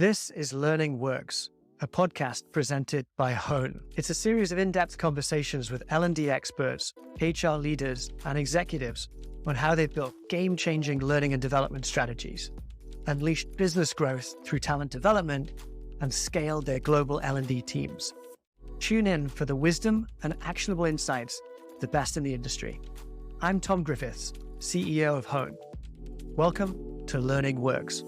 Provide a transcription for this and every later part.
This is Learning Works, a podcast presented by Hone. It's a series of in-depth conversations with L&D experts, HR leaders, and executives on how they've built game-changing learning and development strategies, unleashed business growth through talent development, and scaled their global L&D teams. Tune in for the wisdom and actionable insights of the best in the industry. I'm Tom Griffiths, CEO of Hone. Welcome to Learning Works.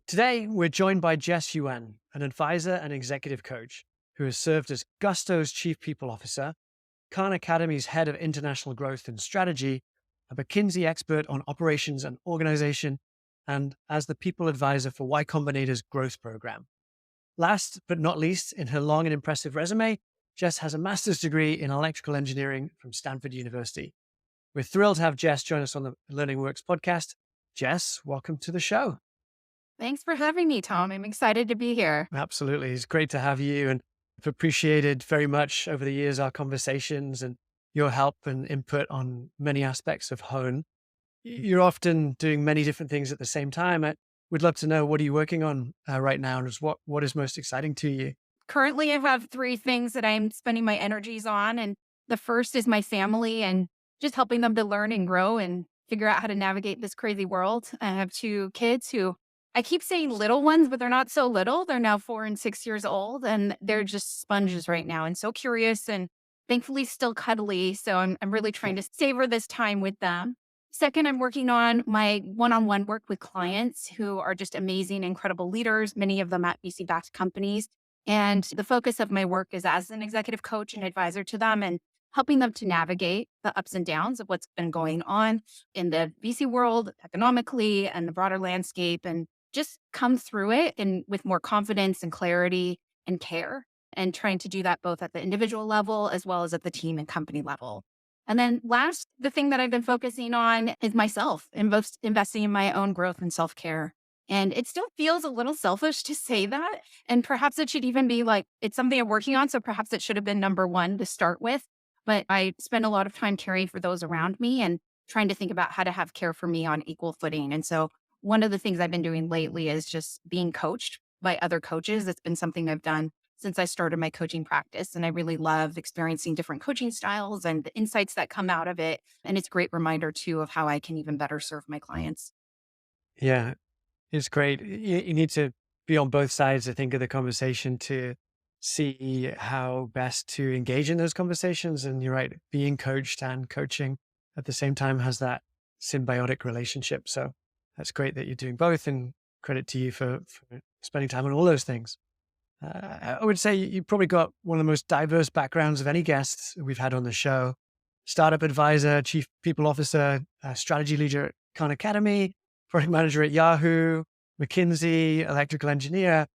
Today, we're joined by Jess Yuen, an advisor and executive coach who has served as Gusto's Chief People Officer, Khan Academy's Head of International Growth and Strategy, a McKinsey expert on operations and organization, and as the People Advisor for Y Combinator's growth program. Last but not least, in her long and impressive resume, Jess has a master's degree in electrical engineering from Stanford University. We're thrilled to have Jess join us on the Learning Works podcast. Jess, welcome to the show. Thanks for having me, Tom. I'm excited to be here. Absolutely. It's great to have you, and I've appreciated very much over the years our conversations and your help and input on many aspects of Hone. You're often doing many different things at the same time. I would love to know, what are you working on right now, and what is most exciting to you? Currently, I have three things that I'm spending my energies on. And the first is my family and just helping them to learn and grow and figure out how to navigate this crazy world. I have two kids who I keep saying little ones, but they're not so little. They're now 4 and 6 years old, and they're just sponges right now and so curious and thankfully still cuddly. So I'm really trying to savor this time with them. Second, I'm working on my one-on-one work with clients who are just amazing, incredible leaders, many of them at VC-backed companies. And the focus of my work is as an executive coach and advisor to them and helping them to navigate the ups and downs of what's been going on in the VC world, economically, and the broader landscape, and just come through it and with more confidence and clarity and care, and trying to do that both at the individual level as well as at the team and company level. And then last, the thing that I've been focusing on is myself, and both investing in my own growth and self-care. And it still feels a little selfish to say that. And perhaps it should even be like, it's something I'm working on. So perhaps it should have been number one to start with. But I spend a lot of time caring for those around me and trying to think about how to have care for me on equal footing. And so one of the things I've been doing lately is just being coached by other coaches. It's been something I've done since I started my coaching practice. And I really love experiencing different coaching styles and the insights that come out of it. And it's a great reminder too of how I can even better serve my clients. Yeah, it's great. You need to be on both sides, I think, of the conversation to see how best to engage in those conversations. And you're right, being coached and coaching at the same time has that symbiotic relationship. So that's great that you're doing both, and credit to you for spending time on all those things. I would say you've probably got one of the most diverse backgrounds of any guests we've had on the show. Startup advisor, chief people officer, strategy leader at Khan Academy, product manager at Yahoo, McKinsey, electrical engineer.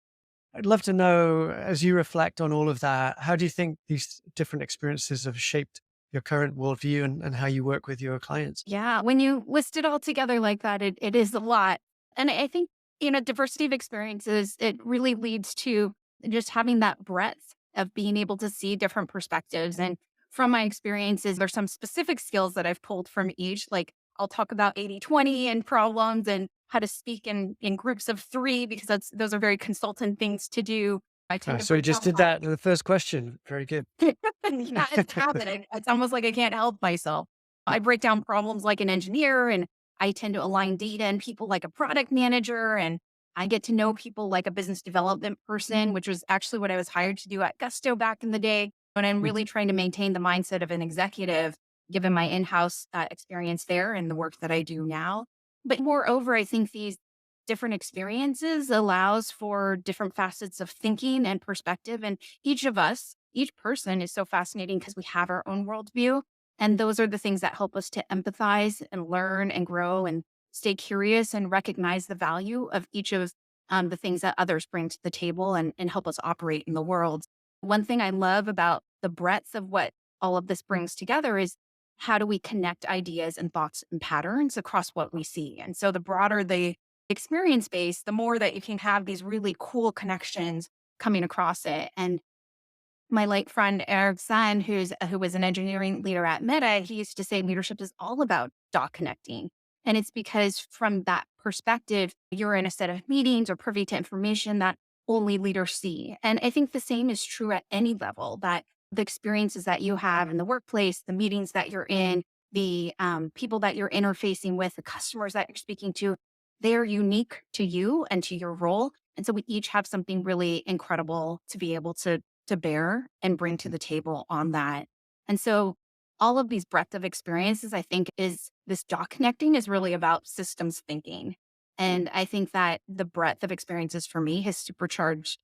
I'd love to know, as you reflect on all of that, how do you think these different experiences have shaped your current worldview and how you work with your clients? Yeah, when you list it all together like that, it is a lot. And I think, diversity of experiences, it really leads to just having that breadth of being able to see different perspectives. And from my experiences, there's some specific skills that I've pulled from each. Like I'll talk about 80-20 and problems and how to speak in groups of 3, because those are very consultant things to do. I tend to So you just did that in the first question. Very good. Yeah, it's happening. It's almost like I can't help myself. I break down problems like an engineer, and I tend to align data and people like a product manager, and I get to know people like a business development person, which was actually what I was hired to do at Gusto back in the day. And I'm really trying to maintain the mindset of an executive, given my in-house experience there and the work that I do now. But moreover, I think these different experiences allows for different facets of thinking and perspective. And each of us, each person is so fascinating because we have our own worldview. And those are the things that help us to empathize and learn and grow and stay curious and recognize the value of each of the things that others bring to the table and help us operate in the world. One thing I love about the breadth of what all of this brings together is, how do we connect ideas and thoughts and patterns across what we see? And so the broader the experience base, the more that you can have these really cool connections coming across it. And My late friend Eric's son, who was an engineering leader at Meta, he used to say leadership is all about dot connecting. And it's because from that perspective, you're in a set of meetings or privy to information that only leaders see. And I think the same is true at any level, that the experiences that you have in the workplace, the meetings that you're in, the people that you're interfacing with, the customers that you're speaking to, they're unique to you and to your role. And so we each have something really incredible to be able to bear and bring to the table on that. And so all of these breadth of experiences, I think, is this dot connecting is really about systems thinking. And I think that the breadth of experiences for me has supercharged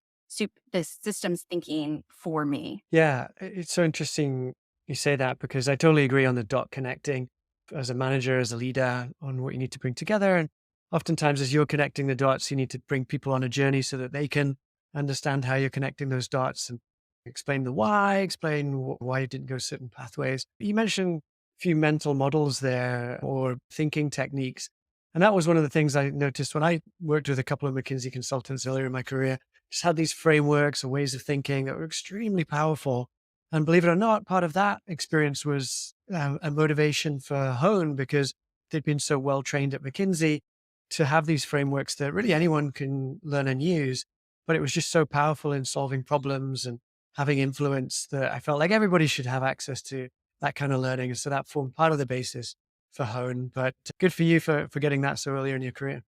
this systems thinking for me. Yeah, it's so interesting you say that because I totally agree on the dot connecting as a manager, as a leader, on what you need to bring together. And oftentimes, as you're connecting the dots, you need to bring people on a journey so that they can understand how you're connecting those dots and explain the why, explain why you didn't go certain pathways. You mentioned a few mental models there or thinking techniques. And that was one of the things I noticed when I worked with a couple of McKinsey consultants earlier in my career, just had these frameworks or ways of thinking that were extremely powerful. And believe it or not, part of that experience was a motivation for Hone because they'd been so well trained at McKinsey to have these frameworks that really anyone can learn and use. But it was just so powerful in solving problems and having influence that I felt like everybody should have access to that kind of learning. So that formed part of the basis for Hone. But good for you for getting that so earlier in your career.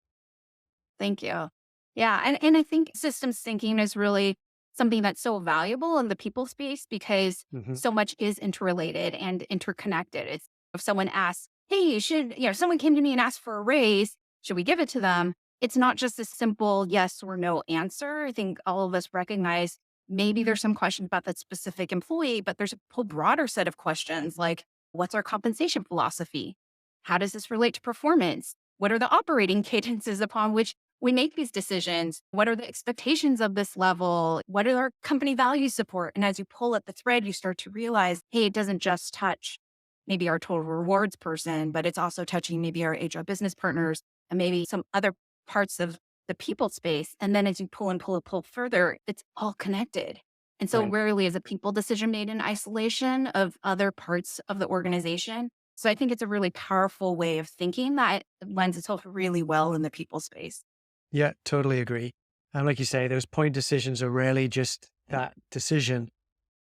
Thank you. Yeah, and I think systems thinking is really something that's so valuable in the people space because Hmm. so much is interrelated and interconnected. It's if someone asks, "Hey, someone came to me and asked for a raise, should we give it to them?" It's not just a simple yes or no answer. I think all of us recognize maybe there's some questions about that specific employee, but there's a whole broader set of questions like, what's our compensation philosophy? How does this relate to performance? What are the operating cadences upon which we make these decisions? What are the expectations of this level? What are our company values support? And as you pull at the thread, you start to realize, hey, it doesn't just touch maybe our total rewards person, but it's also touching maybe our HR business partners and maybe some other parts of the people space. And then as you pull and pull and pull further, it's all connected. And so Right. rarely is a people decision made in isolation of other parts of the organization. So I think it's a really powerful way of thinking that lends itself really well in the people space. Yeah, totally agree. And like you say, those point decisions are rarely just that decision.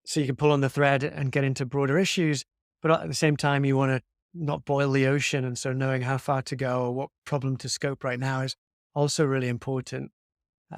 So you can pull on the thread and get into broader issues, but at the same time, you want to not boil the ocean. And so knowing how far to go or what problem to scope right now is also really important.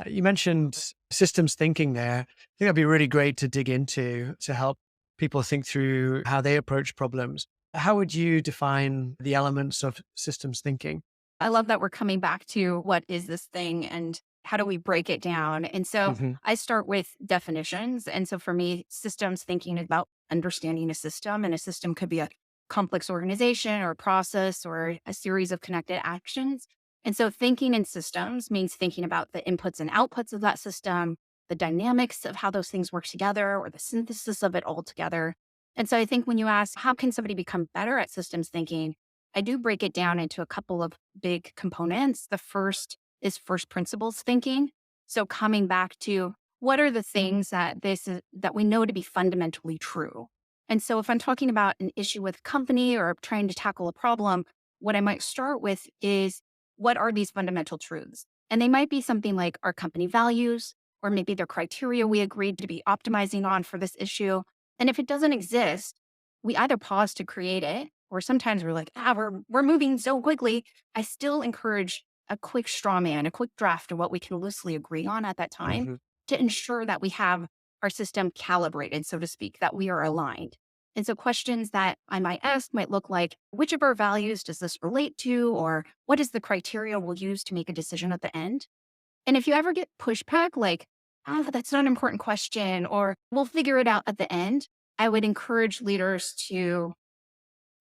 You mentioned systems thinking there. I think that'd be really great to dig into to help people think through how they approach problems. How would you define the elements of systems thinking? I love that we're coming back to what is this thing and how do we break it down? And so Hmm. I start with definitions. And so for me, systems thinking is about understanding a system, and a system could be a complex organization or a process or a series of connected actions. And so thinking in systems means thinking about the inputs and outputs of that system, the dynamics of how those things work together, or the synthesis of it all together. And so I think when you ask, how can somebody become better at systems thinking? I do break it down into a couple of big components. The first is first principles thinking. So coming back to what are the things that we know to be fundamentally true. And so if I'm talking about an issue with a company or trying to tackle a problem, what I might start with is what are these fundamental truths? And they might be something like our company values, or maybe the criteria we agreed to be optimizing on for this issue. And if it doesn't exist, we either pause to create it, or sometimes we're like, we're moving so quickly. I still encourage a quick straw man, a quick draft of what we can loosely agree on at that time Hmm. to ensure that we have our system calibrated, so to speak, that we are aligned. And so questions that I might ask might look like, which of our values does this relate to? Or what is the criteria we'll use to make a decision at the end? And if you ever get pushback, like, that's not an important question, or we'll figure it out at the end, I would encourage leaders to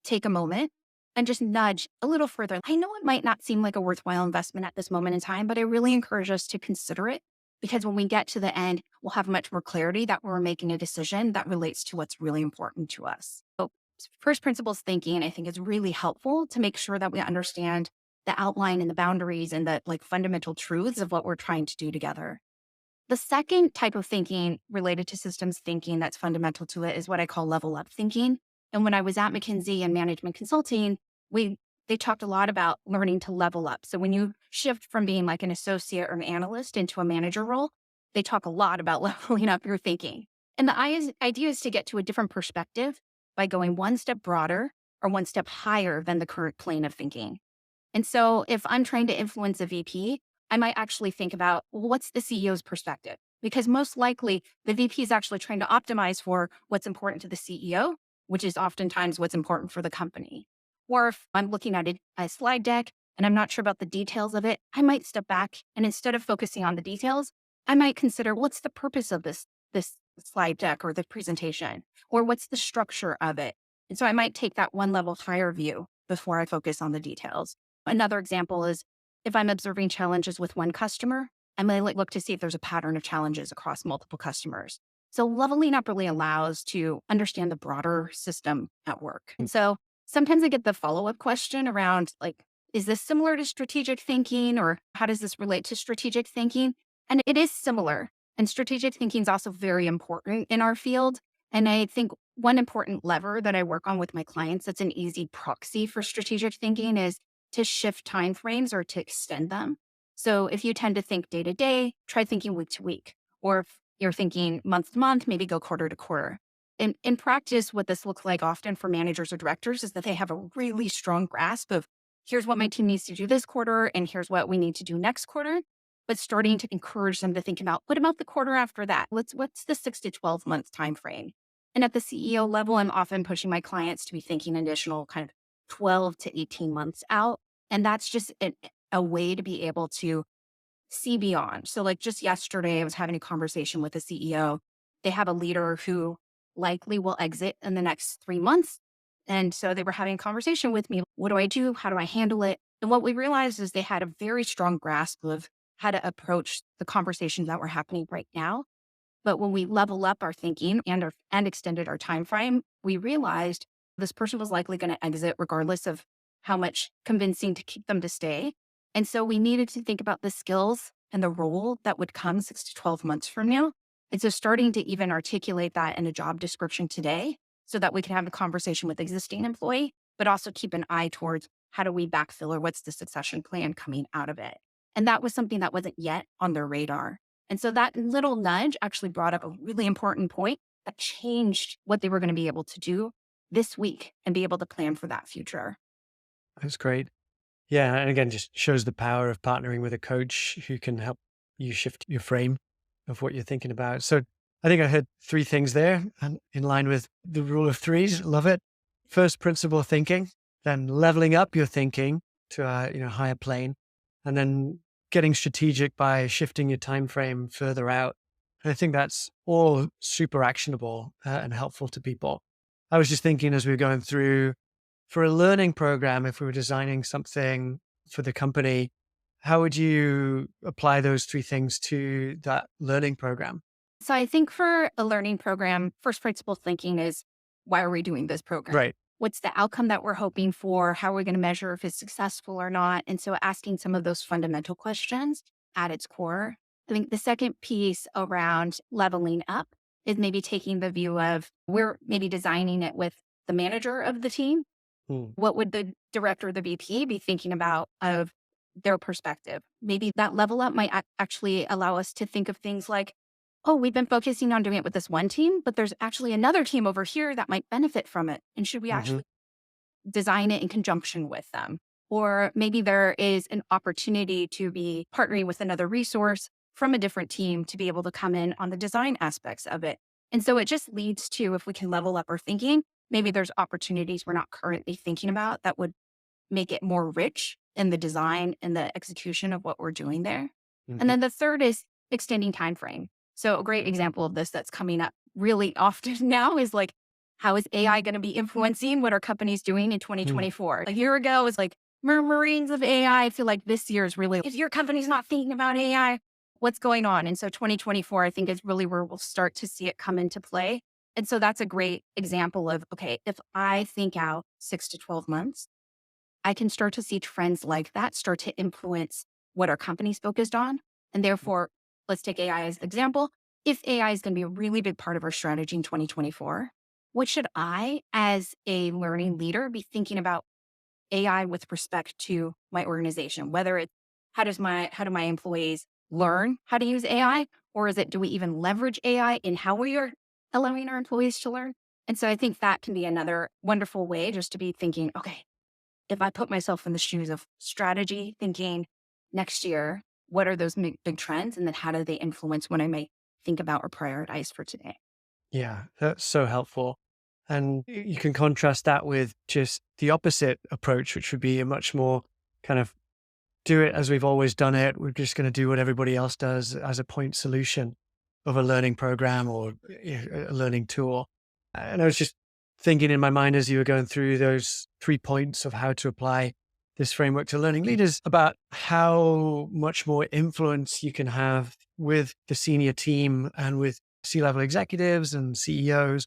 take a moment and just nudge a little further. I know it might not seem like a worthwhile investment at this moment in time, but I really encourage us to consider it because when we get to the end, we'll have much more clarity that we're making a decision that relates to what's really important to us. So, first principles thinking, I think, is really helpful to make sure that we understand the outline and the boundaries and the like fundamental truths of what we're trying to do together. The second type of thinking related to systems thinking that's fundamental to it is what I call level up thinking. And when I was at McKinsey and management consulting, we they talked a lot about learning to level up. So when you shift from being like an associate or an analyst into a manager role, they talk a lot about leveling up your thinking. And the idea is to get to a different perspective by going one step broader or one step higher than the current plane of thinking. And so if I'm trying to influence a VP, I might actually think about, well, what's the CEO's perspective? Because most likely the VP is actually trying to optimize for what's important to the CEO, which is oftentimes what's important for the company. Or if I'm looking at a slide deck and I'm not sure about the details of it, I might step back and instead of focusing on the details, I might consider what's the purpose of this slide deck or the presentation, or what's the structure of it. And so I might take that one level higher view before I focus on the details. Another example is if I'm observing challenges with one customer, I may look to see if there's a pattern of challenges across multiple customers. So leveling up really allows to understand the broader system at work. And so sometimes I get the follow-up question around like, is this similar to strategic thinking or how does this relate to strategic thinking? And it is similar. And strategic thinking is also very important in our field. And I think one important lever that I work on with my clients that's an easy proxy for strategic thinking is to shift timeframes or to extend them. So if you tend to think day to day, try thinking week to week. Or if you're thinking month to month, maybe go quarter to quarter. In practice, what this looks like often for managers or directors is that they have a really strong grasp of here's what my team needs to do this quarter, and here's what we need to do next quarter. But starting to encourage them to think about what about the quarter after that? What's the 6 to 12 month time frame? And at the CEO level, I'm often pushing my clients to be thinking additional kind of 12 to 18 months out. And that's just a way to be able to see beyond. So, like just yesterday, I was having a conversation with a CEO. They have a leader who likely will exit in the next 3 months. And so they were having a conversation with me. What do I do? How do I handle it? And what we realized is they had a very strong grasp of how to approach the conversations that were happening right now. But when we level up our thinking and extended our time frame, we realized this person was likely going to exit regardless of how much convincing to keep them to stay. And so we needed to think about the skills and the role that would come 6 to 12 months from now. And so starting to even articulate that in a job description today so that we can have a conversation with existing employee, but also keep an eye towards how do we backfill or what's the succession plan coming out of it. And that was something that wasn't yet on their radar. And so that little nudge actually brought up a really important point that changed what they were going to be able to do this week and be able to plan for that future. That's great. Yeah. And again, just shows the power of partnering with a coach who can help you shift your frame of what you're thinking about. So I think I heard three things there and in line with the rule of threes. Love it. First principle thinking, then leveling up your thinking to a higher plane, and then getting strategic by shifting your time frame further out. And I think that's all super actionable and helpful to people. I was just thinking as we were going through for a learning program, if we were designing something for the company, how would you apply those three things to that learning program? So I think for a learning program, first principle thinking is why are we doing this program? Right. What's the outcome that we're hoping for? How are we going to measure if it's successful or not? And so asking some of those fundamental questions at its core. I think the second piece around leveling up is maybe taking the view of we're maybe designing it with the manager of the team. Hmm. What would the director or the VP be thinking about of their perspective? Maybe that level up might actually allow us to think of things like, oh, we've been focusing on doing it with this one team, but there's actually another team over here that might benefit from it. And should we Mm-hmm. actually design it in conjunction with them? Or maybe there is an opportunity to be partnering with another resource from a different team to be able to come in on the design aspects of it. And so it just leads to, if we can level up our thinking, maybe there's opportunities we're not currently thinking about that would make it more rich in the design and the execution of what we're doing there. And Mm-hmm. then the third is extending time frame. So a great example of this that's coming up really often now is like, how is AI going to be influencing what our company's doing in Hmm. 2024? A year ago, it was like murmurings of AI. I feel like this year is really, if your company's not thinking about AI, what's going on? And so 2024, I think is really where we'll start to see it come into play. And so that's a great example of, okay, if I think out 6 to 12 months, I can start to see trends like that start to influence what our company's focused on and therefore let's take AI as an example. If AI is going to be a really big part of our strategy in 2024, what should I, as a learning leader, be thinking about AI with respect to my organization? Whether it's how do my employees learn how to use AI, or is it do we even leverage AI in how we are allowing our employees to learn? And so I think that can be another wonderful way just to be thinking, okay, if I put myself in the shoes of strategy, thinking next year, what are those big trends? And then how do they influence what I may think about or prioritize for today? Yeah, that's so helpful. And you can contrast that with just the opposite approach, which would be a much more kind of do it as we've always done it. We're just going to do what everybody else does as a point solution of a learning program or a learning tool. And I was just thinking in my mind as you were going through those 3 points of how to apply this framework to learning leaders about how much more influence you can have with the senior team and with C-level executives and CEOs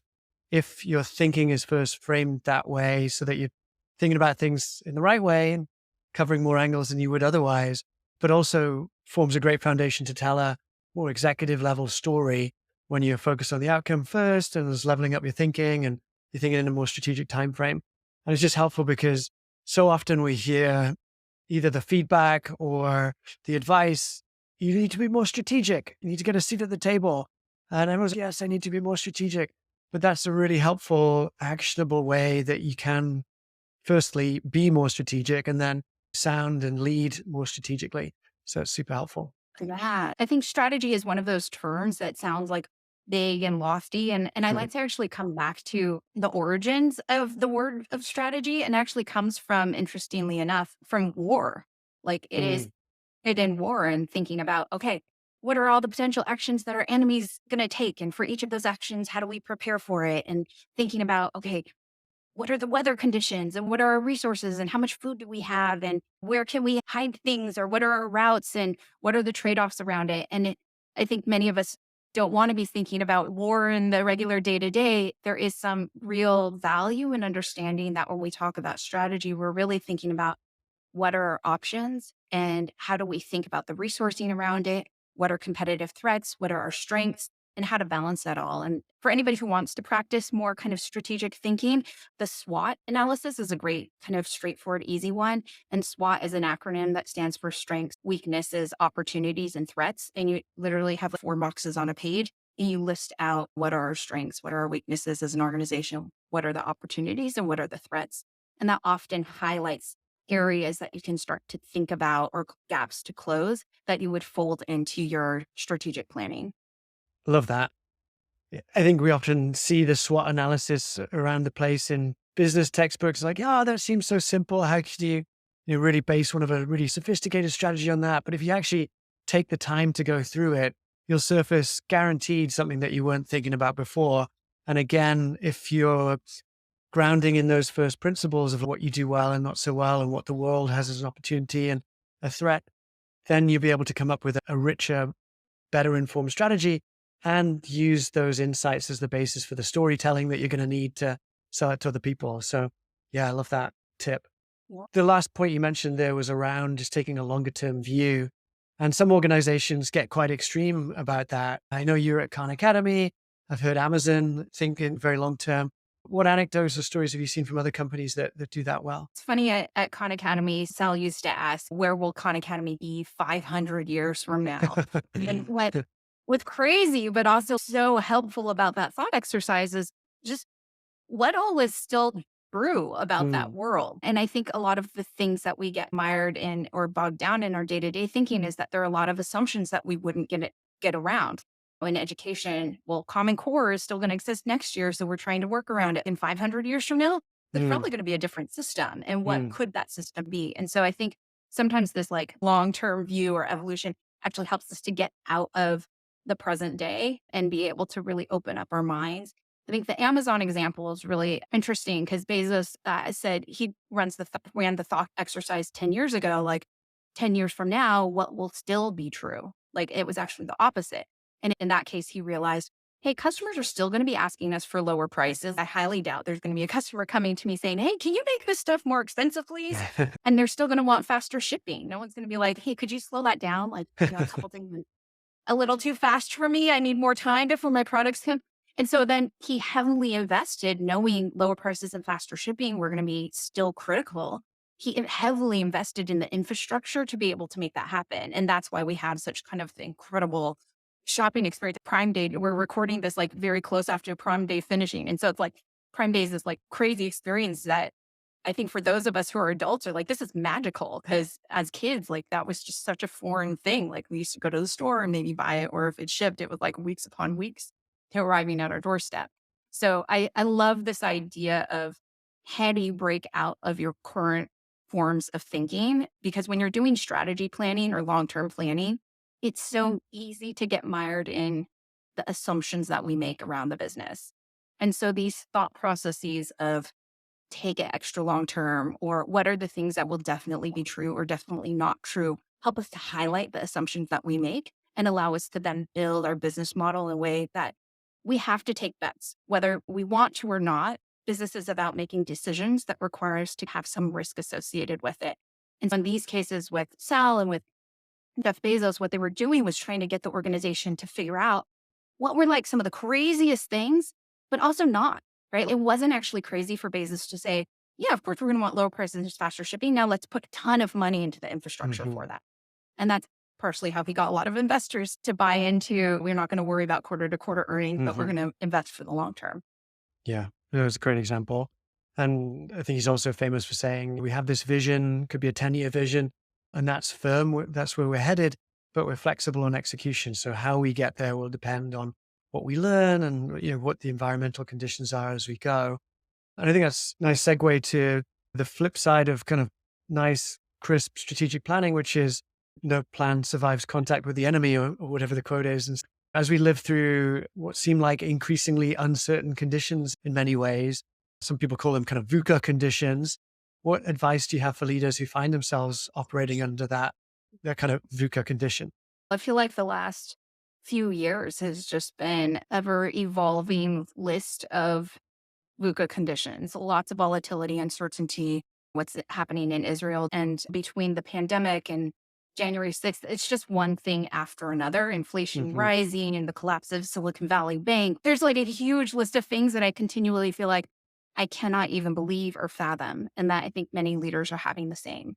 if your thinking is first framed that way so that you're thinking about things in the right way and covering more angles than you would otherwise, but also forms a great foundation to tell a more executive level story when you're focused on the outcome first and is leveling up your thinking and you're thinking in a more strategic time frame. And it's just helpful because so often we hear either the feedback or the advice, you need to be more strategic. You need to get a seat at the table. And everyone's like, yes, I need to be more strategic. But that's a really helpful, actionable way that you can firstly be more strategic and then sound and lead more strategically. So it's super helpful. Yeah. I think strategy is one of those terms that sounds like big and lofty. And I like to actually come back to the origins of the word of strategy and actually comes from, interestingly enough, from war. Like it is Mm, it in war and thinking about, okay, what are all the potential actions that our enemies gonna take? And for each of those actions, how do we prepare for it? And thinking about, okay, what are the weather conditions and what are our resources and how much food do we have and where can we hide things or what are our routes and what are the trade-offs around it. I think many of us don't want to be thinking about war in the regular day to day. There is some real value in understanding that when we talk about strategy, we're really thinking about what are our options and how do we think about the resourcing around it? What are competitive threats? What are our strengths? And how to balance that all. And for anybody who wants to practice more kind of strategic thinking, the SWOT analysis is a great kind of straightforward, easy one. And SWOT is an acronym that stands for strengths, weaknesses, opportunities, and threats. And you literally have 4 boxes on a page and you list out what are our strengths, what are our weaknesses as an organization, what are the opportunities, and what are the threats. And that often highlights areas that you can start to think about or gaps to close that you would fold into your strategic planning. love that. Yeah, I think we often see the SWOT analysis around the place in business textbooks, like, oh, that seems so simple. How could really base one of a really sophisticated strategy on that? But if you actually take the time to go through it, you'll surface guaranteed something that you weren't thinking about before. And again, if you're grounding in those first principles of what you do well and not so well, and what the world has as an opportunity and a threat, then you'll be able to come up with a richer, better informed strategy and use those insights as the basis for the storytelling that you're going to need to sell it to other people. So, yeah, I love that tip. Yeah. The last point you mentioned there was around just taking a longer term view. And some organizations get quite extreme about that. I know you're at Khan Academy. I've heard Amazon thinking very long term. What anecdotes or stories have you seen from other companies that do that well? It's funny at Khan Academy, Sal used to ask, where will Khan Academy be 500 years from now? And what's crazy, but also so helpful about that thought exercise is just what all is still true about that Mm, world. And I think a lot of the things that we get mired in or bogged down in our day to day thinking is that there are a lot of assumptions that we wouldn't get around. In education, well, Common Core is still going to exist next year. So we're trying to work around it. In 500 years from now, there's mm, probably going to be a different system. And what mm. could that system be? And so I think sometimes this like long term view or evolution actually helps us to get out of the present day and be able to really open up our minds. I think the Amazon example is really interesting because Bezos said he ran the thought exercise 10 years ago. Like 10 years from now, what will still be true? Like it was actually the opposite. And in that case, he realized, hey, customers are still going to be asking us for lower prices. I highly doubt there's going to be a customer coming to me saying, hey, can you make this stuff more expensive, please? And they're still going to want faster shipping. No one's going to be like, hey, could you slow that down? Like, a couple things. a little too fast for me. I need more time before my products come. And so then he heavily invested, knowing lower prices and faster shipping were going to be still critical. He heavily invested in the infrastructure to be able to make that happen. And that's why we had such kind of incredible shopping experience. Prime Day, we're recording this like very close after Prime Day finishing. And so it's like Prime Day is this like crazy experience that I think for those of us who are adults are like, this is magical because as kids, like that was just such a foreign thing. Like we used to go to the store and maybe buy it, or if it shipped, it was like weeks upon weeks to arriving at our doorstep. So I love this idea of how do you break out of your current forms of thinking? Because when you're doing strategy planning or long-term planning, it's so easy to get mired in the assumptions that we make around the business. And so these thought processes of take it extra long term, or what are the things that will definitely be true or definitely not true, help us to highlight the assumptions that we make and allow us to then build our business model in a way that we have to take bets, whether we want to or not. Business is about making decisions that require us to have some risk associated with it. And so in these cases with Sal and with Jeff Bezos, what they were doing was trying to get the organization to figure out what were like some of the craziest things, but also not, right? It wasn't actually crazy for Bezos to say, yeah, of course, we're going to want lower prices and just faster shipping. Now let's put a ton of money into the infrastructure Hmm. for that. And that's partially how he got a lot of investors to buy into, we're not going to worry about quarter to quarter earnings, but we're Hmm. going to invest for the long term. Yeah, it was a great example. And I think he's also famous for saying, we have this vision, could be a 10-year vision, and that's firm, that's where we're headed, but we're flexible on execution. So how we get there will depend on what we learn and what the environmental conditions are as we go. And I think that's a nice segue to the flip side of kind of nice, crisp strategic planning, which is no plan survives contact with the enemy, or whatever the quote is. And as we live through what seem like increasingly uncertain conditions in many ways, some people call them kind of VUCA conditions. What advice do you have for leaders who find themselves operating under that kind of VUCA condition? I feel like the last few years has just been ever evolving list of VUCA conditions, lots of volatility, uncertainty, what's happening in Israel. And between the pandemic and January 6th, it's just one thing after another, inflation Hmm. rising and the collapse of Silicon Valley Bank. There's like a huge list of things that I continually feel like I cannot even believe or fathom. And that I think many leaders are having the same.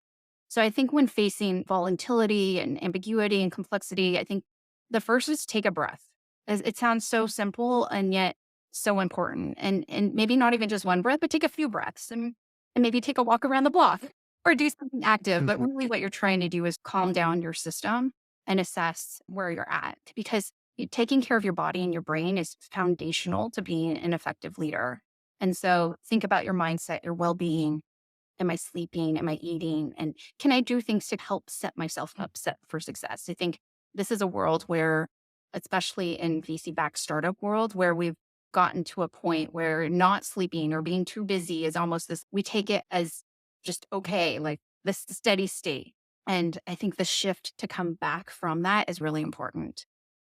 So I think when facing volatility and ambiguity and complexity, I think the first is take a breath. It sounds so simple and yet so important. And maybe not even just one breath, but take a few breaths and maybe take a walk around the block or do something active. But Hmm. really what you're trying to do is calm down your system and assess where you're at, because taking care of your body and your brain is foundational to being an effective leader. And so think about your mindset, your well-being. Am I sleeping? Am I eating? And can I do things to help set myself up set for success? I think this is a world where, especially in VC backed startup world, where we've gotten to a point where not sleeping or being too busy is almost this, we take it as just okay, like this steady state. And I think the shift to come back from that is really important.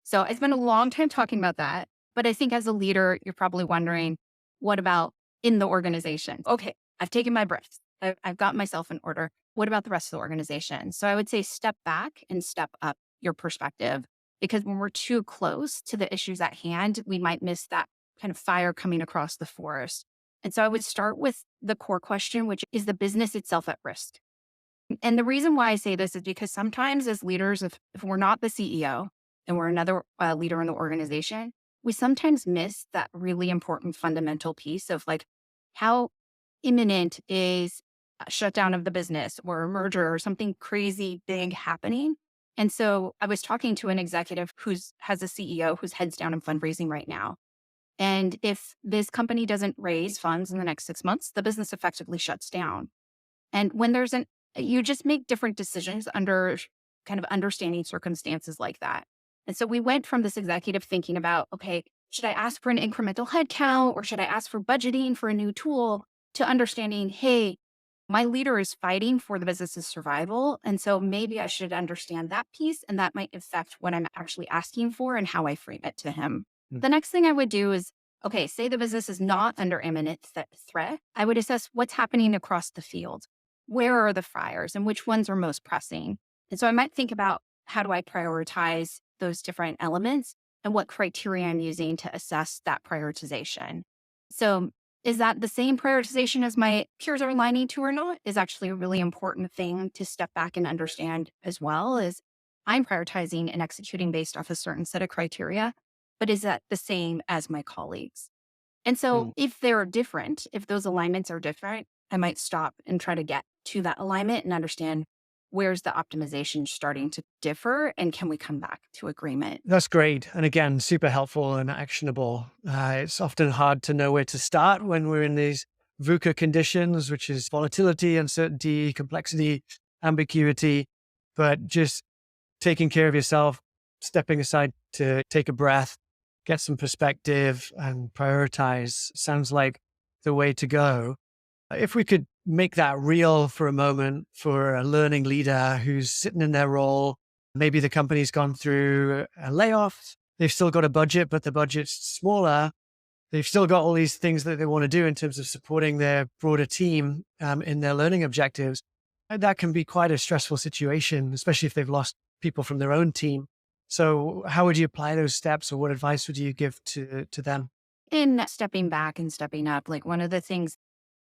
So I spent a long time talking about that. But I think as a leader, you're probably wondering, what about in the organization? Okay, I've taken my breaths. I've got myself in order. What about the rest of the organization? So I would say step back and step up your perspective, because when we're too close to the issues at hand, we might miss that kind of fire coming across the forest. And so I would start with the core question, which is the business itself at risk? And the reason why I say this is because sometimes as leaders, if we're not the CEO and we're another leader in the organization, we sometimes miss that really important fundamental piece of like, how imminent is a shutdown of the business or a merger or something crazy big happening. And so I was talking to an executive who's has a CEO who's heads down in fundraising right now. And if this company doesn't raise funds in the next 6 months, the business effectively shuts down. And when you just make different decisions under kind of understanding circumstances like that. And so we went from this executive thinking about, okay, should I ask for an incremental headcount or should I ask for budgeting for a new tool, to understanding, hey, my leader is fighting for the business's survival. And so maybe I should understand that piece, and that might affect what I'm actually asking for and how I frame it to him. The next thing I would do is, okay, say the business is not under imminent threat. I would assess what's happening across the field. Where are the fires and which ones are most pressing? And so I might think about, how do I prioritize those different elements and what criteria I'm using to assess that prioritization. So, is that the same prioritization as my peers are aligning to or not? Is actually a really important thing to step back and understand as well. Is I'm prioritizing and executing based off a certain set of criteria, but is that the same as my colleagues? And so Mm. if they're different, if those alignments are different, I might stop and try to get to that alignment and understand where's the optimization starting to differ and can we come back to agreement? That's great. And again, super helpful and actionable. It's often hard to know where to start when we're in these VUCA conditions, which is volatility, uncertainty, complexity, ambiguity. But just taking care of yourself, stepping aside to take a breath, get some perspective, and prioritize sounds like the way to go. If we could make that real for a moment for a learning leader who's sitting in their role, maybe the company's gone through a layoff, they've still got a budget, but the budget's smaller. They've still got all these things that they want to do in terms of supporting their broader team in their learning objectives. And that can be quite a stressful situation, especially if they've lost people from their own team. So, how would you apply those steps, or what advice would you give to them? In stepping back and stepping up, like one of the things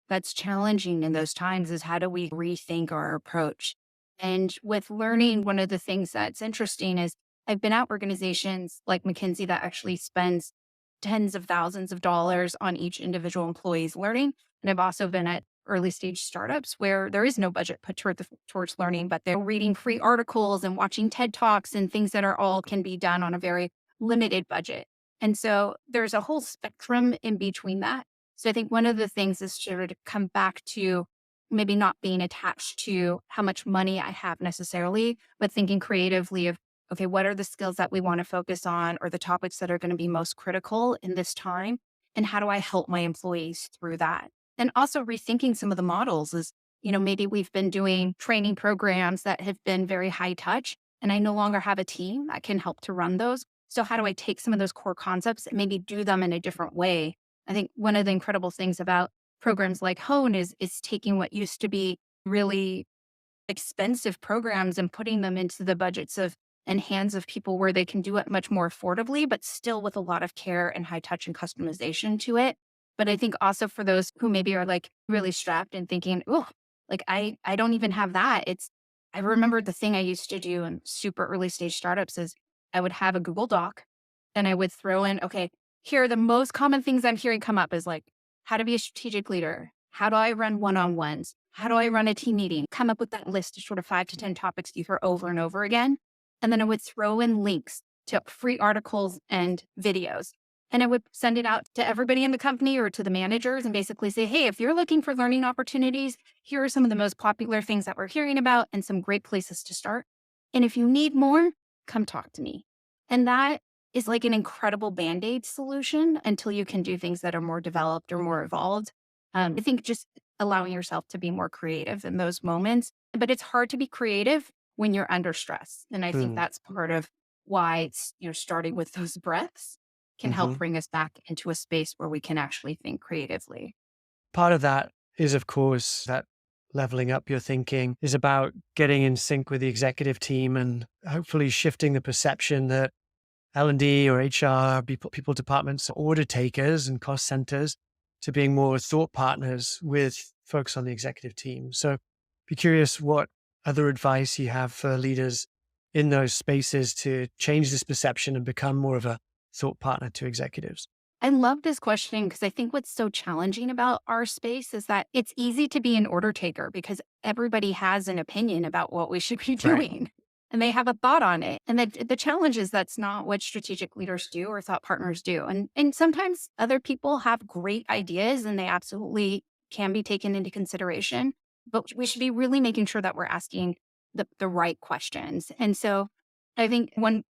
that's challenging in those times is how do we rethink our approach? And with learning, one of the things that's interesting is I've been at organizations like McKinsey that actually spends tens of thousands of dollars on each individual employee's learning. And I've also been at early stage startups where there is no budget put towards learning, but they're reading free articles and watching TED Talks and things that are all can be done on a very limited budget. And so there's a whole spectrum in between that. So I think one of the things is sort of come back to maybe not being attached to how much money I have necessarily, but thinking creatively of, okay, what are the skills that we want to focus on or the topics that are going to be most critical in this time? And how do I help my employees through that? And also rethinking some of the models is, maybe we've been doing training programs that have been very high touch and I no longer have a team that can help to run those. So how do I take some of those core concepts and maybe do them in a different way? I think one of the incredible things about programs like Hone is taking what used to be really expensive programs and putting them into the budgets of and hands of people where they can do it much more affordably, but still with a lot of care and high touch and customization to it. But I think also for those who maybe are like really strapped and thinking, oh, like I don't even have that. I remember the thing I used to do in super early stage startups is I would have a Google Doc and I would throw in, okay, here are the most common things I'm hearing come up is like how to be a strategic leader. How do I run one-on-ones? How do I run a team meeting? Come up with that list of sort of 5 to 10 topics you hear over and over again. And then I would throw in links to free articles and videos. And I would send it out to everybody in the company or to the managers and basically say, hey, if you're looking for learning opportunities, here are some of the most popular things that we're hearing about and some great places to start. And if you need more, come talk to me. And that is like an incredible band-aid solution until you can do things that are more developed or more evolved. I think just allowing yourself to be more creative in those moments, but it's hard to be creative when you're under stress. And I think Mm. that's part of why starting with those breaths can help Hmm. bring us back into a space where we can actually think creatively. Part of that is, of course, that leveling up your thinking is about getting in sync with the executive team and hopefully shifting the perception that L&D or HR, people departments are order takers and cost centers to being more thought partners with folks on the executive team. So be curious what other advice you have for leaders in those spaces to change this perception and become more of a thought partner to executives. I love this question because I think what's so challenging about our space is that it's easy to be an order taker because everybody has an opinion about what we should be Right. doing and they have a thought on it. And the challenge is that's not what strategic leaders do or thought partners do. And sometimes other people have great ideas and they absolutely can be taken into consideration, but we should be really making sure that we're asking the right questions. And so I think one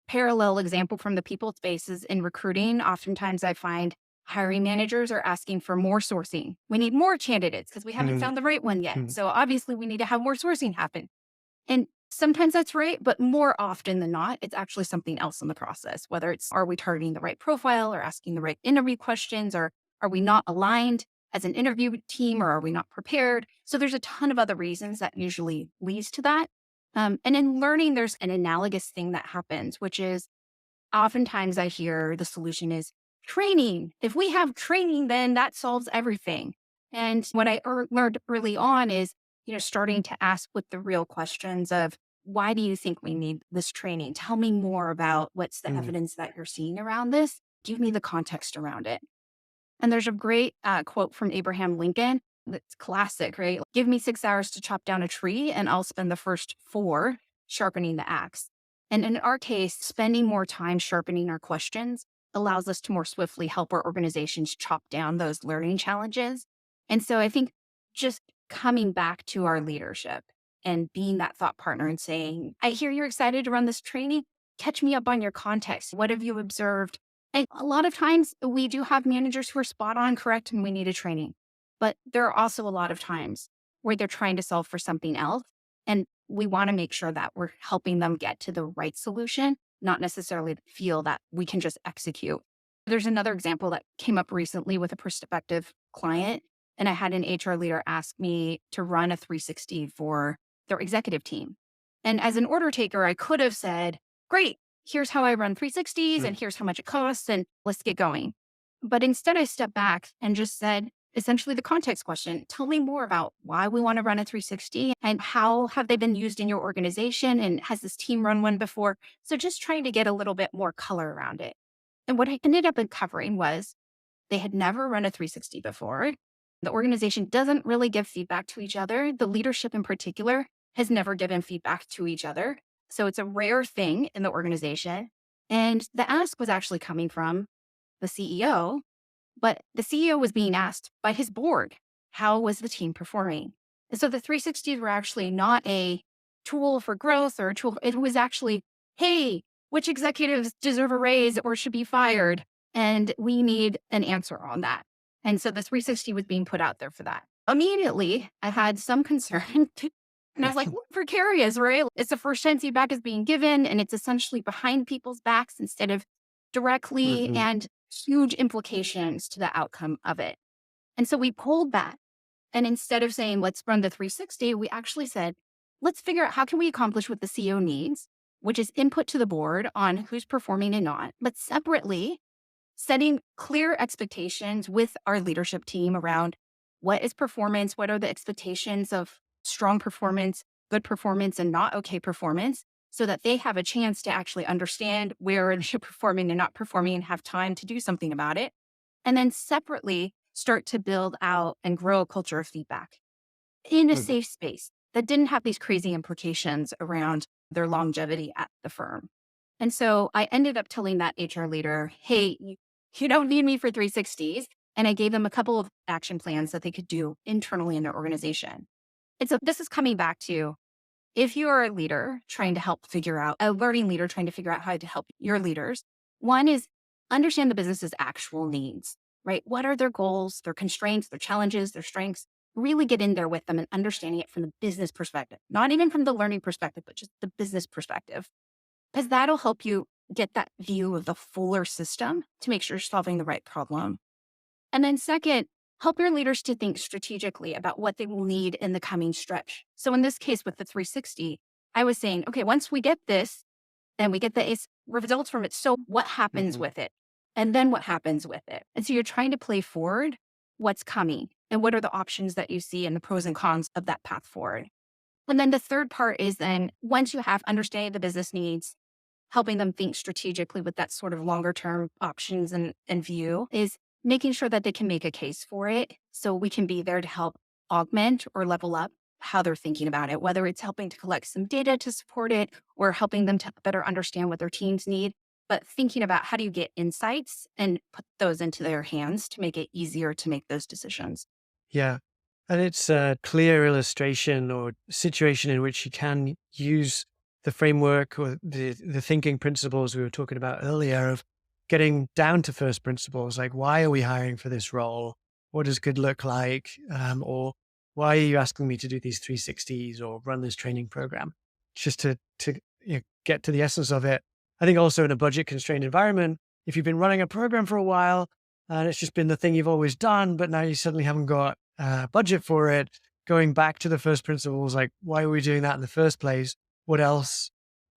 parallel example from the people space is in recruiting. Oftentimes I find hiring managers are asking for more sourcing. We need more candidates because we haven't Mhm. found the right one yet. Mhm. So obviously we need to have more sourcing happen. And sometimes that's right, but more often than not, it's actually something else in the process, whether it's are we targeting the right profile or asking the right interview questions, or are we not aligned as an interview team, or are we not prepared? So there's a ton of other reasons that usually leads to that. And in learning, there's an analogous thing that happens, which is oftentimes I hear the solution is training. If we have training, then that solves everything. And what I learned early on is, starting to ask with the real questions of, why do you think we need this training? Tell me more about what's the Mm, evidence that you're seeing around this. Give me the context around it. And there's a great quote from Abraham Lincoln that's classic, right? Give me 6 hours to chop down a tree, and I'll spend the first four sharpening the axe. And in our case, spending more time sharpening our questions allows us to more swiftly help our organizations chop down those learning challenges. And so I think just coming back to our leadership and being that thought partner and saying, I hear you're excited to run this training. Catch me up on your context. What have you observed? And a lot of times we do have managers who are spot on correct and we need a training. But there are also a lot of times where they're trying to solve for something else. And we want to make sure that we're helping them get to the right solution, not necessarily feel that we can just execute. There's another example that came up recently with a prospective client. And I had an HR leader ask me to run a 360 for their executive team. And as an order taker, I could have said, great, here's how I run 360s mm, and here's how much it costs and let's get going. But instead, I stepped back and just said, essentially the context question, tell me more about why we want to run a 360 and how have they been used in your organization and has this team run one before? So just trying to get a little bit more color around it. And what I ended up uncovering was they had never run a 360 before. The organization doesn't really give feedback to each other. The leadership in particular has never given feedback to each other. So it's a rare thing in the organization. And the ask was actually coming from the CEO, but the CEO was being asked by his board, how was the team performing? And so the 360s were actually not a tool for growth or a tool. It was actually, hey, which executives deserve a raise or should be fired? And we need an answer on that. And so the 360 was being put out there for that. Immediately, I had some concern. And I was like, "Look, precarious, right? It's the first time feedback is being given, and it's essentially behind people's backs instead of directly, mhm, and huge implications to the outcome of it." And so we pulled back. And instead of saying, let's run the 360, we actually said, let's figure out how can we accomplish what the CEO needs, which is input to the board on who's performing and not, but separately setting clear expectations with our leadership team around what is performance, what are the expectations of strong performance, good performance, and not okay performance, so that they have a chance to actually understand where they're performing and not performing and have time to do something about it. And then separately start to build out and grow a culture of feedback in a mhm. safe space that didn't have these crazy implications around their longevity at the firm. And so I ended up telling that HR leader, hey, you don't need me for 360s. And I gave them a couple of action plans that they could do internally in their organization. And so this is coming back to, if you are a leader trying to help figure out, a learning leader trying to figure out how to help your leaders, one is understand the business's actual needs, right? What are their goals, their constraints, their challenges, their strengths? Really get in there with them and understanding it from the business perspective, not even from the learning perspective, but just the business perspective, because that'll help you get that view of the fuller system to make sure you're solving the right problem. And then second, help your leaders to think strategically about what they will need in the coming stretch. So in this case with the 360, I was saying, okay, once we get this, then we get the results from it. So what happens Mhm. with it? And then what happens with it? And so you're trying to play forward what's coming and what are the options that you see and the pros and cons of that path forward. And then the third part is then once you have understanding the business needs, helping them think strategically with that sort of longer term options and view is making sure that they can make a case for it. So we can be there to help augment or level up how they're thinking about it, whether it's helping to collect some data to support it or helping them to better understand what their teams need. But thinking about how do you get insights and put those into their hands to make it easier to make those decisions. Yeah. And it's a clear illustration or situation in which you can use the framework or the thinking principles we were talking about earlier of getting down to first principles. Like, why are we hiring for this role? What does good look like? Or why are you asking me to do these 360s or run this training program? Just to get to the essence of it. I think also in a budget constrained environment, if you've been running a program for a while, and it's just been the thing you've always done, but now you suddenly haven't got budget for it. Going back to the first principles, like why are we doing that in the first place? what else,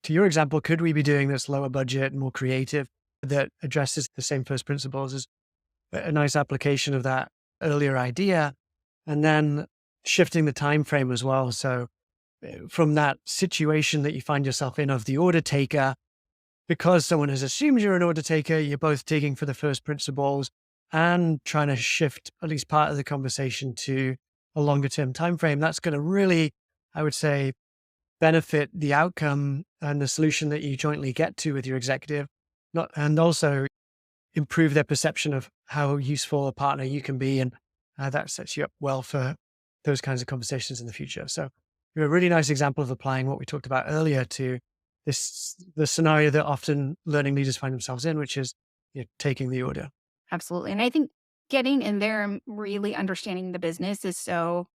to your example, could we be doing that's lower budget, more creative, that addresses the same first principles is a nice application of that earlier idea. And then shifting the time frame as well. So from that situation that you find yourself in of the order taker, because someone has assumed you're an order taker, you're both digging for the first principles and trying to shift at least part of the conversation to a longer term time frame. That's going to really, I would say, benefit the outcome and the solution that you jointly get to with your executive, not and also improve their perception of how useful a partner you can be, and that sets you up well for those kinds of conversations in the future. So you're a really nice example of applying what we talked about earlier to the scenario that often learning leaders find themselves in, which is, taking the order. Absolutely. And I think getting in there and really understanding the business is so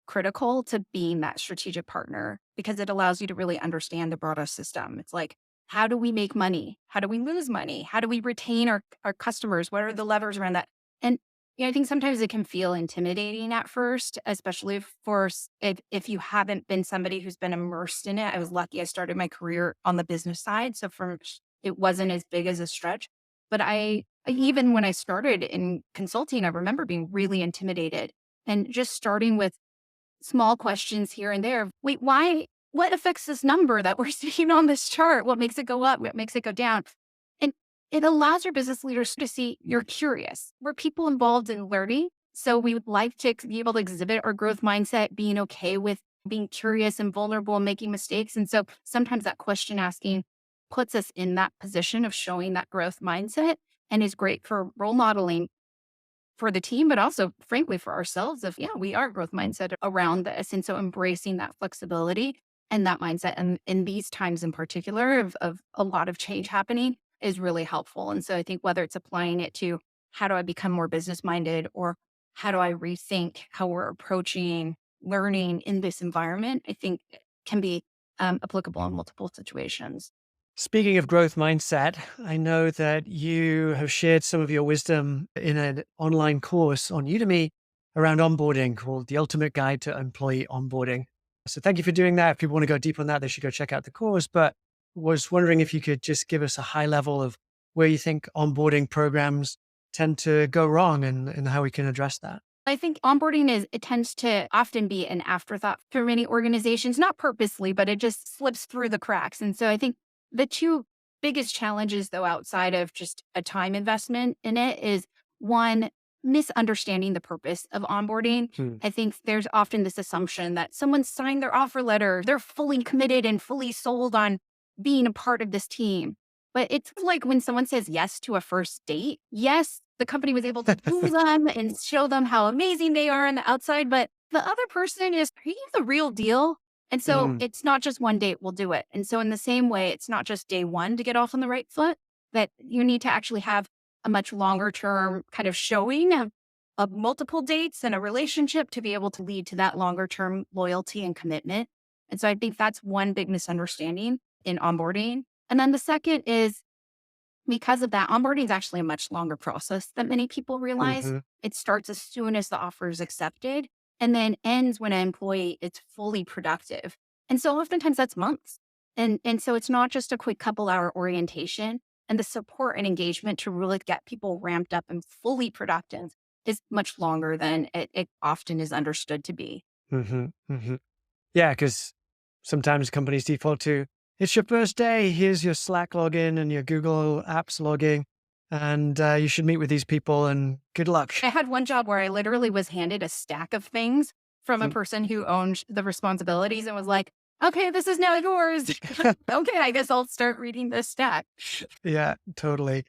critical to being that strategic partner because it allows you to really understand the broader system. It's like, how do we make money? How do we lose money? How do we retain our customers? What are the levers around that? And I think sometimes it can feel intimidating at first, especially if you haven't been somebody who's been immersed in it. I was lucky I started my career on the business side. So it wasn't as big as a stretch. But even when I started in consulting, I remember being really intimidated and just starting with small questions here and there. Wait, why? What affects this number that we're seeing on this chart? What makes it go up? What makes it go down? And it allows your business leaders to see you're curious. We're people involved in learning. So we would like to be able to exhibit our growth mindset, being okay with being curious and vulnerable and making mistakes. And so sometimes that question asking puts us in that position of showing that growth mindset and is great for role modeling for the team, but also frankly for ourselves of, yeah, we are growth mindset around this. And so embracing that flexibility and that mindset and in these times in particular of a lot of change happening is really helpful. And so I think whether it's applying it to how do I become more business minded or how do I rethink how we're approaching learning in this environment, I think can be applicable in multiple situations. Speaking of growth mindset, I know that you have shared some of your wisdom in an online course on Udemy around onboarding called The Ultimate Guide to Employee Onboarding. So thank you for doing that. If people want to go deep on that, they should go check out the course. But was wondering if you could just give us a high level of where you think onboarding programs tend to go wrong and how we can address that. I think onboarding it tends to often be an afterthought for many organizations, not purposely, but it just slips through the cracks. And so I think the two biggest challenges, though, outside of just a time investment in it, is one, misunderstanding the purpose of onboarding. Hmm. I think there's often this assumption that someone signed their offer letter, they're fully committed and fully sold on being a part of this team. But it's like when someone says yes to a first date. Yes, the company was able to fool them and show them how amazing they are on the outside, but the other person is, are you the real deal? And so Mm. it's not just one date will do it. And so in the same way, it's not just day one to get off on the right foot, that you need to actually have a much longer term kind of showing of multiple dates and a relationship to be able to lead to that longer term loyalty and commitment. And so I think that's one big misunderstanding in onboarding. And then the second is because of that, onboarding is actually a much longer process than many people realize. Hmm. It starts as soon as the offer is accepted and then ends when an employee is fully productive. And so oftentimes that's months. And so it's not just a quick couple hour orientation and the support and engagement to really get people ramped up and fully productive is much longer than it often is understood to be. Hmm. Hmm. Yeah, because sometimes companies default to, it's your first day, here's your Slack login and your Google Apps login, and you should meet with these people and good luck. I had one job where I literally was handed a stack of things from a person who owned the responsibilities and was like, okay, this is now yours. Okay, I guess I'll start reading this stack. Yeah, totally.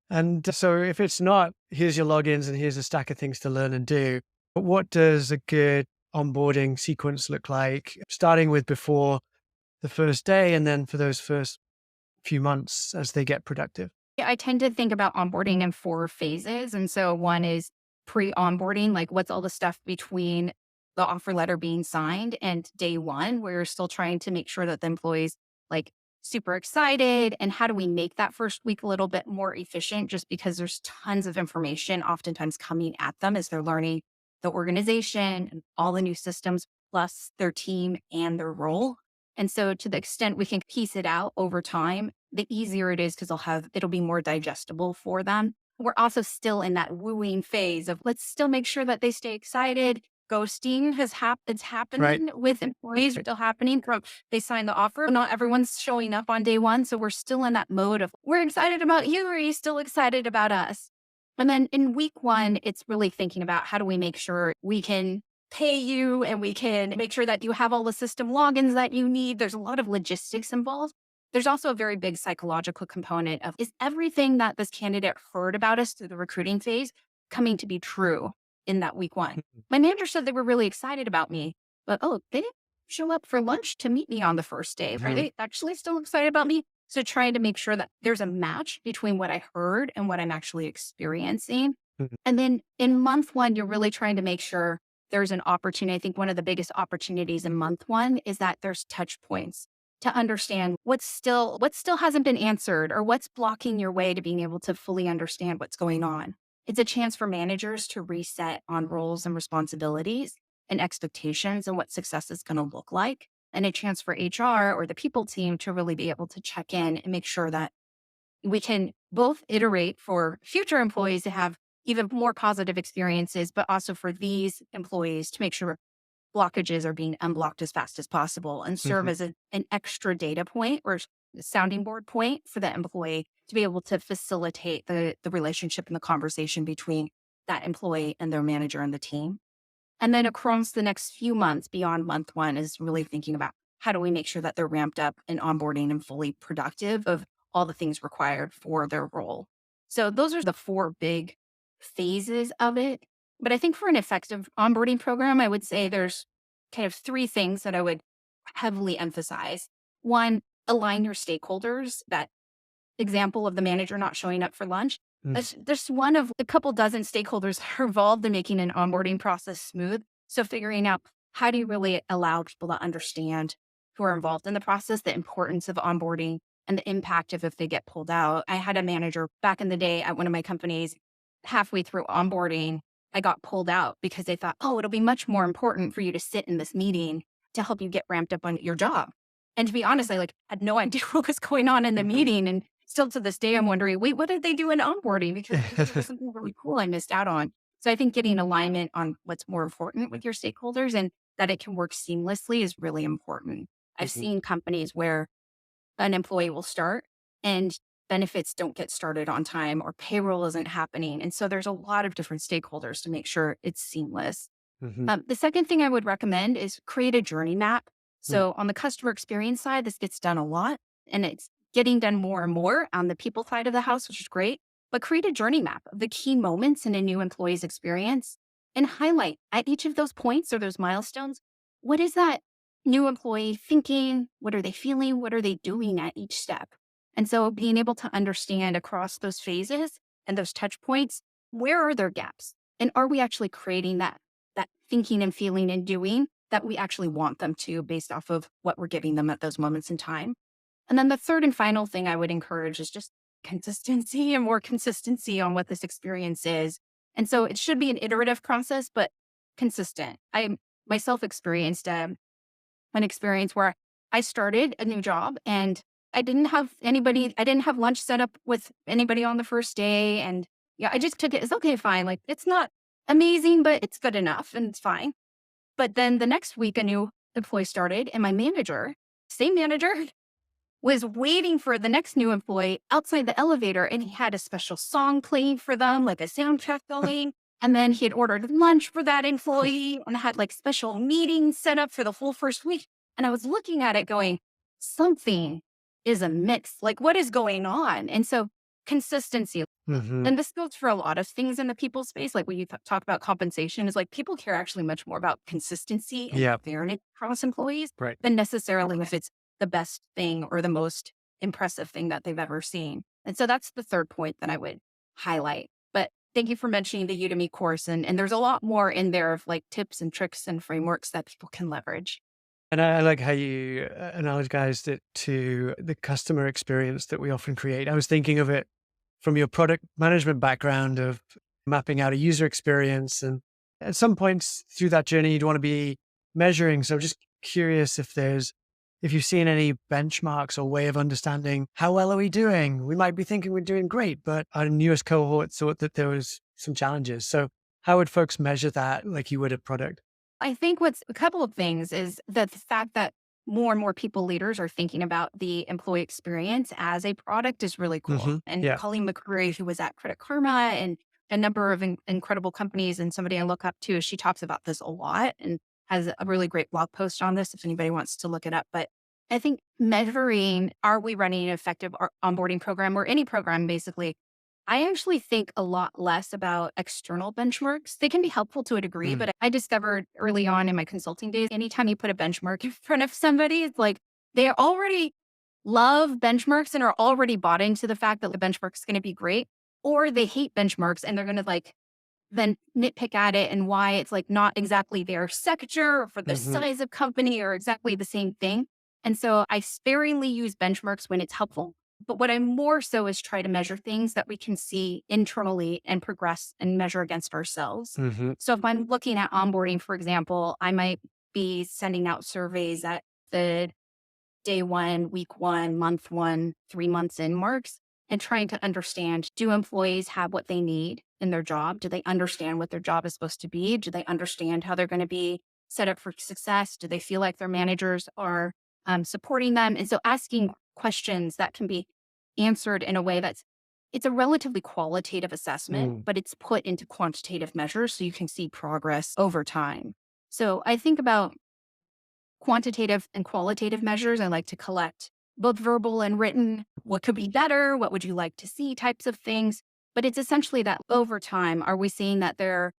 And so if it's not, here's your logins and here's a stack of things to learn and do, but what does a good onboarding sequence look like, starting with before the first day and then for those first few months as they get productive? Yeah, I tend to think about onboarding in four phases. And so one is pre onboarding, like what's all the stuff between the offer letter being signed and day one, where you're still trying to make sure that the employees like super excited. And how do we make that first week a little bit more efficient? Just because there's tons of information oftentimes coming at them as they're learning the organization and all the new systems, plus their team and their role. And so to the extent we can piece it out over time, the easier it is because it'll be more digestible for them. We're also still in that wooing phase of let's still make sure that they stay excited. Ghosting it's Right. happening with employees, still happening from they sign the offer. Not everyone's showing up on day one. So we're still in that mode of we're excited about you. Are you still excited about us? And then in week one, it's really thinking about how do we make sure we can pay you and we can make sure that you have all the system logins that you need. There's a lot of logistics involved. There's also a very big psychological component of is everything that this candidate heard about us through the recruiting phase coming to be true in that week one? My manager said they were really excited about me, but oh, they didn't show up for lunch to meet me on the first day. Are Mhm. they actually still excited about me? So trying to make sure that there's a match between what I heard and what I'm actually experiencing. Mhm. And then in month one, you're really trying to make sure there's an opportunity. I think one of the biggest opportunities in month one is that there's touch points to understand what still hasn't been answered or what's blocking your way to being able to fully understand what's going on. It's a chance for managers to reset on roles and responsibilities and expectations and what success is going to look like, and a chance for HR or the people team to really be able to check in and make sure that we can both iterate for future employees to have even more positive experiences, but also for these employees to make sure blockages are being unblocked as fast as possible and serve Mhm. as an extra data point or sounding board point for the employee to be able to facilitate the relationship and the conversation between that employee and their manager and the team. And then across the next few months beyond month one is really thinking about how do we make sure that they're ramped up and onboarding and fully productive of all the things required for their role. So those are the four big phases of it. But I think for an effective onboarding program, I would say there's kind of three things that I would heavily emphasize. One, align your stakeholders. That example of the manager not showing up for lunch. Mhm. There's one of a couple dozen stakeholders that are involved in making an onboarding process smooth. So figuring out how do you really allow people to understand who are involved in the process, the importance of onboarding and the impact of if they get pulled out. I had a manager back in the day at one of my companies, halfway through onboarding, I got pulled out because they thought, oh, it'll be much more important for you to sit in this meeting to help you get ramped up on your job. And to be honest, I had no idea what was going on in the Mhm. meeting. And still to this day, I'm wondering, wait, what did they do in onboarding? Because maybe there was something really cool I missed out on. So I think getting alignment on what's more important with your stakeholders and that it can work seamlessly is really important. I've Mhm. seen companies where an employee will start and benefits don't get started on time or payroll isn't happening. And so there's a lot of different stakeholders to make sure it's seamless. Mhm. The second thing I would recommend is create a journey map. Mhm. So on the customer experience side, this gets done a lot and it's getting done more and more on the people side of the house, which is great. But create a journey map of the key moments in a new employee's experience and highlight at each of those points or those milestones, what is that new employee thinking? What are they feeling? What are they doing at each step? And so being able to understand across those phases and those touch points, where are their gaps? And are we actually creating that thinking and feeling and doing that we actually want them to based off of what we're giving them at those moments in time. And then the third and final thing I would encourage is just consistency and more consistency on what this experience is. And so it should be an iterative process, but consistent. I myself experienced an experience where I started a new job and I didn't have lunch set up with anybody on the first day. And yeah, I just took it as okay, fine. Like it's not amazing, but it's good enough and it's fine. But then the next week, a new employee started, and my manager, same manager, was waiting for the next new employee outside the elevator. And he had a special song playing for them, like a soundtrack going. And then he had ordered lunch for that employee and had special meetings set up for the whole first week. And I was looking at it going, something is amiss. Like, what is going on? And so, consistency. Mhm. And this goes for a lot of things in the people space. Like when you talk about compensation, is people care actually much more about consistency and Yeah. fairness across employees Right. than necessarily if it's the best thing or the most impressive thing that they've ever seen. And so that's the third point that I would highlight. But thank you for mentioning the Udemy course. And there's a lot more in there of tips and tricks and frameworks that people can leverage. And I like how you analogized it to the customer experience that we often create. I was thinking of it from your product management background of mapping out a user experience. And at some points through that journey, you'd want to be measuring. So I'm just curious if there's if you've seen any benchmarks or way of understanding how well are we doing. We might be thinking we're doing great, but our newest cohort thought that there was some challenges. So how would folks measure that like you would a product? I think what's a couple of things is that the fact that more and more people leaders are thinking about the employee experience as a product is really cool. And Yeah. Colleen McCreary, who was at Credit Karma and a number of incredible companies, and somebody I look up to, she talks about this a lot and has a really great blog post on this if anybody wants to look it up. But I think measuring, are we running an effective onboarding program or any program basically? I actually think a lot less about external benchmarks. They can be helpful to a degree, Mm. but I discovered early on in my consulting days, anytime you put a benchmark in front of somebody, it's like they already love benchmarks and are already bought into the fact that the benchmark is going to be great, or they hate benchmarks and they're going to like then nitpick at it and why it's like not exactly their sector or for the Hmm. size of company or exactly the same thing. And so I sparingly use benchmarks when it's helpful. But what I more so is try to measure things that we can see internally and progress and measure against ourselves. Hmm. So if I'm looking at onboarding, for example, I might be sending out surveys at the day one, week one, 3 months in marks, and trying to understand, do employees have what they need in their job? Do they understand what their job is supposed to be? Do they understand how they're going to be set up for success? Do they feel like their managers are supporting them? And so asking questions that can be answered in a way it's a relatively qualitative assessment, Mm. but it's put into quantitative measures so you can see progress over time. So I think about quantitative and qualitative measures. I like to collect both verbal and written. What could be better? What would you like to see? Types of things. But it's essentially that over time, are we seeing that there are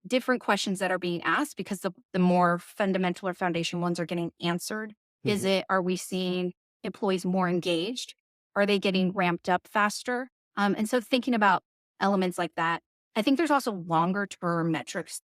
different questions that are being asked because the more fundamental or foundation ones are getting answered? Hmm. Are we seeing employees more engaged? Are they getting ramped up faster? And so thinking about elements like that, I think there's also longer term metrics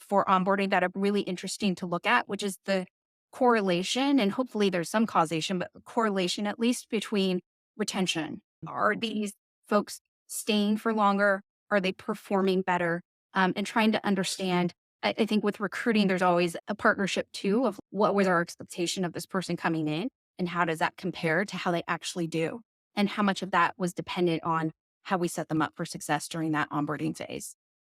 for onboarding that are really interesting to look at, which is the correlation, and hopefully there's some causation, but correlation at least between retention. Are these folks staying for longer? Are they performing better? And trying to understand. I think with recruiting, there's always a partnership too of what was our expectation of this person coming in and how does that compare to how they actually do? And how much of that was dependent on how we set them up for success during that onboarding phase.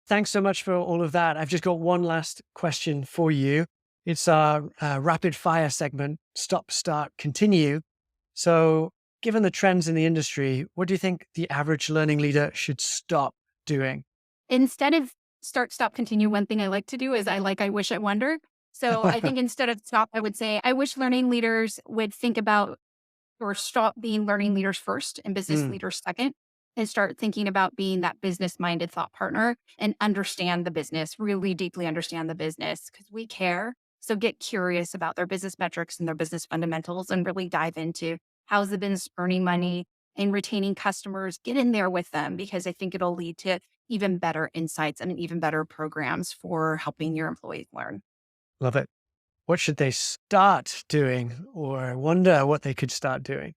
Thanks so much for all of that. I've just got one last question for you. It's our rapid fire segment, stop, start, continue. So, given the trends in the industry, what do you think the average learning leader should stop doing? Instead of start, stop, continue, one thing I like to do is I wish, I wonder. So I think instead of stop, I would say, I wish learning leaders would think about or stop being learning leaders first and business Mm. leaders second and start thinking about being that business minded thought partner and understand the business, really deeply understand the business because we care. So get curious about their business metrics and their business fundamentals and really dive into how's the business earning money and retaining customers. Get in there with them because I think it'll lead to even better insights and even better programs for helping your employees learn. Love it. What should they start doing or wonder what they could start doing?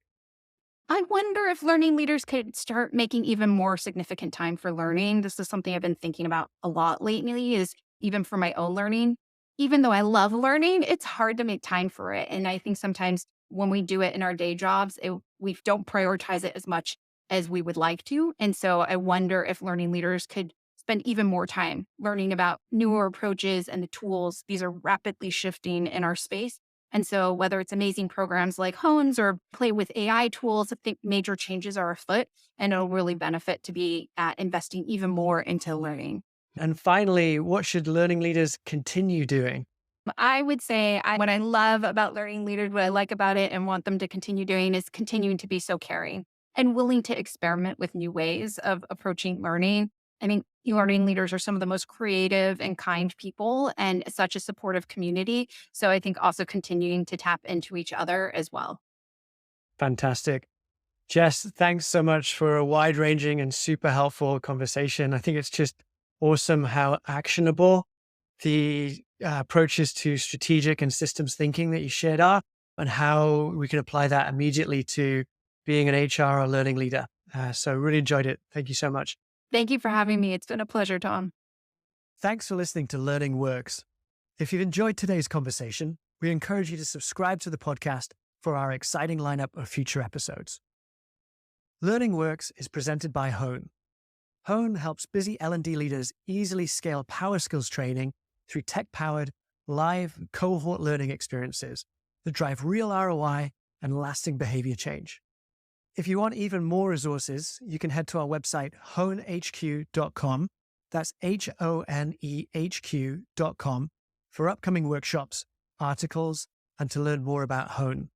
I wonder if learning leaders could start making even more significant time for learning. This is something I've been thinking about a lot lately is even for my own learning. Even though I love learning, it's hard to make time for it. And I think sometimes when we do it in our day jobs, we don't prioritize it as much as we would like to. And so I wonder if learning leaders could spend even more time learning about newer approaches and the tools. These are rapidly shifting in our space and so, whether it's amazing programs like Hones or play with AI tools, I think major changes are afoot and it'll really benefit to be investing even more into learning. And finally, what should learning leaders continue doing? I would say what I love about learning leaders, what I like about it and want them to continue doing is continuing to be so caring and willing to experiment with new ways of approaching learning. I mean, learning leaders are some of the most creative and kind people and such a supportive community. So I think also continuing to tap into each other as well. Fantastic. Jess, thanks so much for a wide ranging and super helpful conversation. I think it's just awesome how actionable the approaches to strategic and systems thinking that you shared are, and how we can apply that immediately to being an HR or learning leader. So, really enjoyed it. Thank you so much. Thank you for having me. It's been a pleasure, Tom. Thanks for listening to Learning Works. If you've enjoyed today's conversation, we encourage you to subscribe to the podcast for our exciting lineup of future episodes. Learning Works is presented by Hone. Hone helps busy L&D leaders easily scale power skills training through tech-powered, live cohort learning experiences that drive real ROI and lasting behavior change. If you want even more resources, you can head to our website, honehq.com. That's honehq.com for upcoming workshops, articles, and to learn more about Hone.